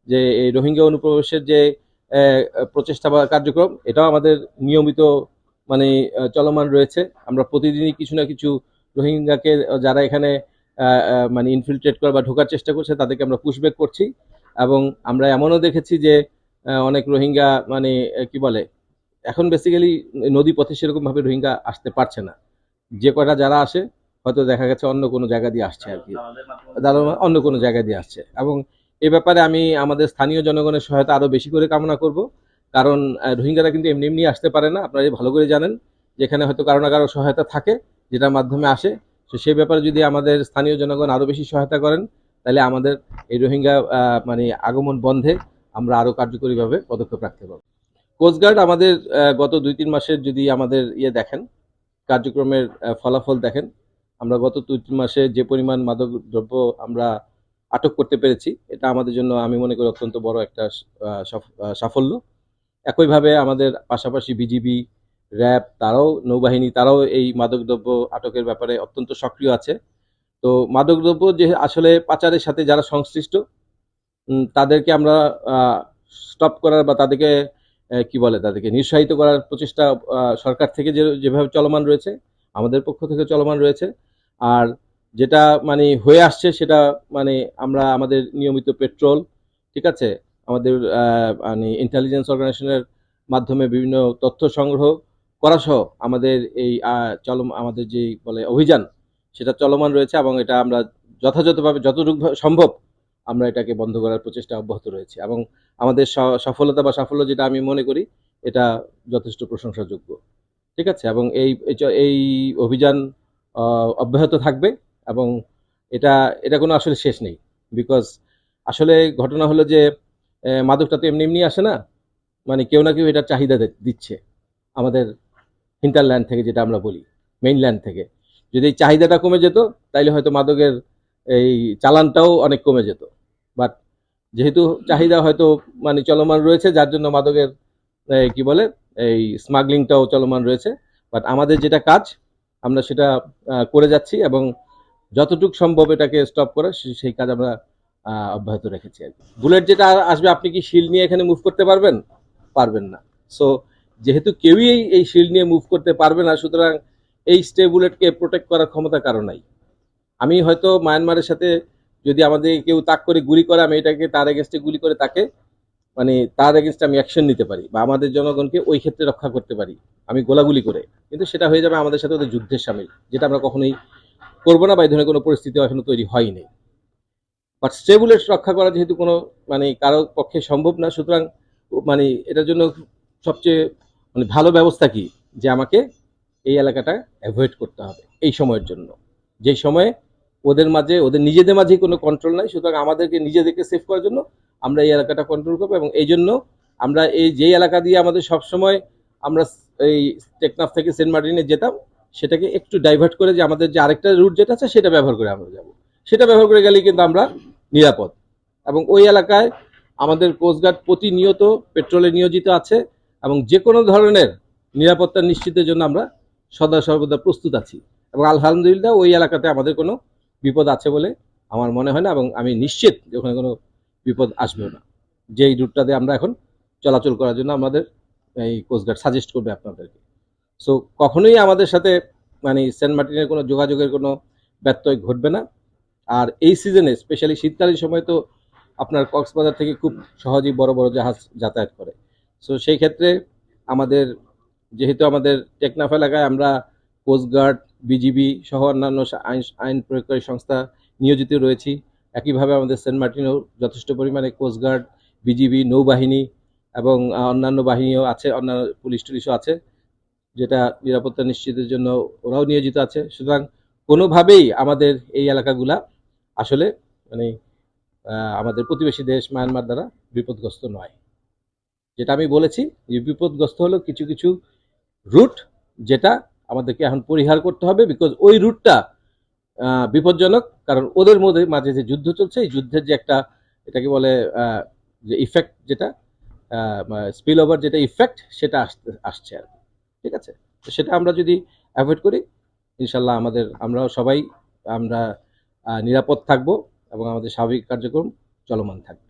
যে এই রোহিঙ্গা অনুপ্রবেশের যে প্রচেষ্টা বা কার্যক্রম, এটাও আমাদের নিয়মিত মানে চলমান রয়েছে। আমরা প্রতিদিনই কিছু না কিছু রোহিঙ্গাকে যারা এখানে মানে ইনফিলট্রেট করা বা ঢোকার চেষ্টা করছে তাদেরকে আমরা পুশব্যাক করছি। এবং আমরা এমনও দেখেছি যে অনেক রোহিঙ্গা মানে কি বলে, এখন বেসিক্যালি নদী পথে সেরকমভাবে রোহিঙ্গা আসতে পারছে না। যে কটা যারা আসে হয়তো দেখা গেছে অন্য কোনো জায়গা দিয়ে আসছে আর কি, অন্য কোনো জায়গা দিয়ে আসছে। এবং এ ব্যাপারে আমি আমাদের স্থানীয় জনগণের সহায়তা আরও বেশি করে কামনা করব। কারণ রোহিঙ্গারা কিন্তু এমনি এমনি আসতে পারে না, আপনারা ভালো করে জানেন। যেখানে হয়তো কারো না কারো সহায়তা থাকে যেটার মাধ্যমে আসে। তো সেই ব্যাপারে যদি আমাদের স্থানীয় জনগণ আরও বেশি সহায়তা করেন, তাহলে আমাদের এই রোহিঙ্গা মানে আগমন বন্ধে আমরা আরও কার্যকরীভাবে পদক্ষেপ রাখতে পারব। কোস্টগার্ড আমাদের গত ২-৩ মাসের যদি আমাদের দেখেন, কার্যক্রমের ফলাফল দেখেন, আমরা গত ২-৩ মাসে যে পরিমাণ মাদক দ্রব্য আমরা আটক করতে পেরেছি, এটা আমাদের জন্য আমি মনে করি অত্যন্ত বড় একটা সাফল্য। একইভাবে আমাদের পাশাপাশি বিজিবি, র্যাব, তারাও নৌবাহিনী, তারাও এই মাদকদ্রব্য আটকের ব্যাপারে অত্যন্ত সক্রিয় আছে। তো মাদকদ্রব্য যে আসলে পাচারের সাথে যারা সংশ্লিষ্ট, তাদেরকে আমরা স্টপ করার বা তাদেরকে কি বলে, তাদেরকে নিরুৎসাহিত করার প্রচেষ্টা সরকার থেকে যেভাবে চলমান রয়েছে, আমাদের পক্ষ থেকে চলমান রয়েছে। আর যেটা মানে হয়ে আসছে সেটা মানে আমরা আমাদের নিয়মিত পেট্রোল, ঠিক আছে, আমাদের মানে ইন্টেলিজেন্স অর্গানাইজেশনের মাধ্যমে বিভিন্ন তথ্য সংগ্রহ করা সহ আমাদের এই আমাদের যে বলে অভিযান, সেটা চলমান রয়েছে। এবং এটা আমরা যথাযথভাবে যতটুকু সম্ভব আমরা এটাকে বন্ধ করার প্রচেষ্টা অব্যাহত রয়েছে। এবং আমাদের সফলতা বা সাফল্য যেটা আমি মনে করি, এটা যথেষ্ট প্রশংসাযোগ্য, ঠিক আছে। এবং এই অভিযান অব্যাহত থাকবে। এবং এটা এটা কোনো আসলে শেষ নেই। বিকজ আসলে ঘটনা হলো যে মাদকটা তো এমনি এমনি আসে না, মানে কেউ না কেউ এটার চাহিদা দিচ্ছে আমাদের হিন্টারল্যান্ড থেকে, যেটা আমরা বলি মেইনল্যান্ড থেকে। যদি এই চাহিদাটা কমে যেত, তাইলে হয়তো মাদকের এই চালানটাও অনেক কমে যেত। বাট যেহেতু চাহিদা হয়তো মানে চলমান রয়েছে, যার জন্য মাদকের কি বলে এই স্মাগলিংটাও চলমান রয়েছে। বাট আমাদের যেটা কাজ, আমরা সেটা করে যাচ্ছি। এবং যতটুকু সম্ভব এটাকে স্টপ করা, সেই কাজ আমরা অব্যাহত রেখেছি আর কি। বুলেট যেটা আসবে, আপনি কি শিল্ড নিয়ে এখানে মুভ করতে পারবেন? পারবেন না। সো যেহেতু কেউই এই শিল্ড নিয়ে মুভ করতে পারবে না, সুতরাং এই স্টে বুলেটকে প্রোটেক্ট করার ক্ষমতা কারো নাই। আমি হয়তো মায়ানমারের সাথে যদি আমাদের কেউ তাক করে গুলি করে, আমি এটাকে তার এগেনস্টে গুলি করে তাকে মানে তার এগেনস্টে আমি অ্যাকশন নিতে পারি, বা আমাদের জনগণকে ওই ক্ষেত্রে রক্ষা করতে পারি আমি গোলাগুলি করে। কিন্তু সেটা হয়ে যাবে আমাদের সাথে ওদের যুদ্ধের সামিল, যেটা আমরা কখনোই করবো না, বা এই ধরনের কোনো পরিস্থিতি এখনো তৈরি হয়নি। বাট স্টেবুলেট রক্ষা করা যেহেতু কোনো মানে কারো পক্ষে সম্ভব না, সুতরাং মানে এটার জন্য সবচেয়ে মানে ভালো ব্যবস্থা কি, যে আমাকে এই এলাকাটা অ্যাভয়েড করতে হবে এই সময়ের জন্য, যেই সময়ে ওদের মাঝে ওদের নিজেদের মাঝেই কোনো কন্ট্রোল নাই। সুতরাং আমাদেরকে নিজেদেরকে সেভ করার জন্য আমরা এই এলাকাটা কন্ট্রোল করবো। এবং এই জন্য আমরা এই যেই এলাকা দিয়ে আমাদের সবসময় আমরা এই টেকনাফ থেকে সেন্ট মার্টিনে যেতাম, সেটাকে একটু ডাইভার্ট করে যে আমাদের যে আরেকটা রুট যেটা আছে সেটা ব্যবহার করে আমরা যাব। সেটা ব্যবহার করে গেলেই কিন্তু আমরা নিরাপদ। এবং ওই এলাকায় আমাদের কোস্টগার্ড প্রতিনিয়ত পেট্রোলে নিয়োজিত আছে। এবং যে কোনো ধরনের নিরাপত্তা নিশ্চিতের জন্য আমরা সদা সর্বদা প্রস্তুত আছি। এবং আলহামদুলিল্লাহ ওই এলাকাতে আমাদের কোনো বিপদ আছে বলে আমার মনে হয় না। এবং আমি নিশ্চিত যে ওখানে কোনো বিপদ আসবেও না, যেই রুটটাতে আমরা এখন চলাচল করার জন্য আমাদের এই কোস্টগার্ড সাজেস্ট করবে আপনাদেরকে। সো কখনোই আমাদের সাথে মানে সেন্ট মার্টিনের কোনো যোগাযোগের কোনো ব্যত্যয় ঘটবে না। আর এই সিজনে স্পেশালি শীতকালীন সময় তো আপনার কক্সবাজার থেকে খুব সহজেই বড় বড় জাহাজ যাতায়াত করে। সো সেই ক্ষেত্রে আমাদের যেহেতু আমাদের টেকনাফ এলাকায় আমরা কোস্টগার্ড, বিজিবি সহ অন্যান্য আইন প্রয়োগকারী সংস্থা নিয়োজিত রয়েছি, একইভাবে আমাদের সেন্ট মার্টিনেও যথেষ্ট পরিমাণে কোস্টগার্ড, বিজিবি, নৌবাহিনী এবং অন্যান্য বাহিনীও আছে, অন্যান্য পুলিশ টুলিশও আছে, যেটা নিরাপত্তা নিশ্চিতের জন্য ওরাও নিয়োজিত আছে। সুতরাং কোনোভাবেই আমাদের এই এলাকাগুলা আসলে মানে আমাদের প্রতিবেশী দেশ মায়ানমার দ্বারা বিপদগ্রস্ত নয়। যেটা আমি বলেছি যে বিপদগ্রস্ত হলো কিছু কিছু রুট, যেটা আমাদেরকে এখন পরিহার করতে হবে। বিকজ ওই রুটটা বিপজ্জনক, কারণ ওদের মধ্যে মাঝে যে যুদ্ধ চলছে, এই যুদ্ধের যে একটা এটাকে বলে যে ইফেক্ট, যেটা স্পিল ওভার যেটা ইফেক্ট, সেটা আসছে আর কি, ঠিক আছে। তো সেটা আমরা যদি অ্যাভয়েড করি, ইনশাল্লাহ আমরাও সবাই আমরা নিরাপদ থাকব এবং আমাদের স্বাভাবিক কার্যক্রম চলমান থাকবে।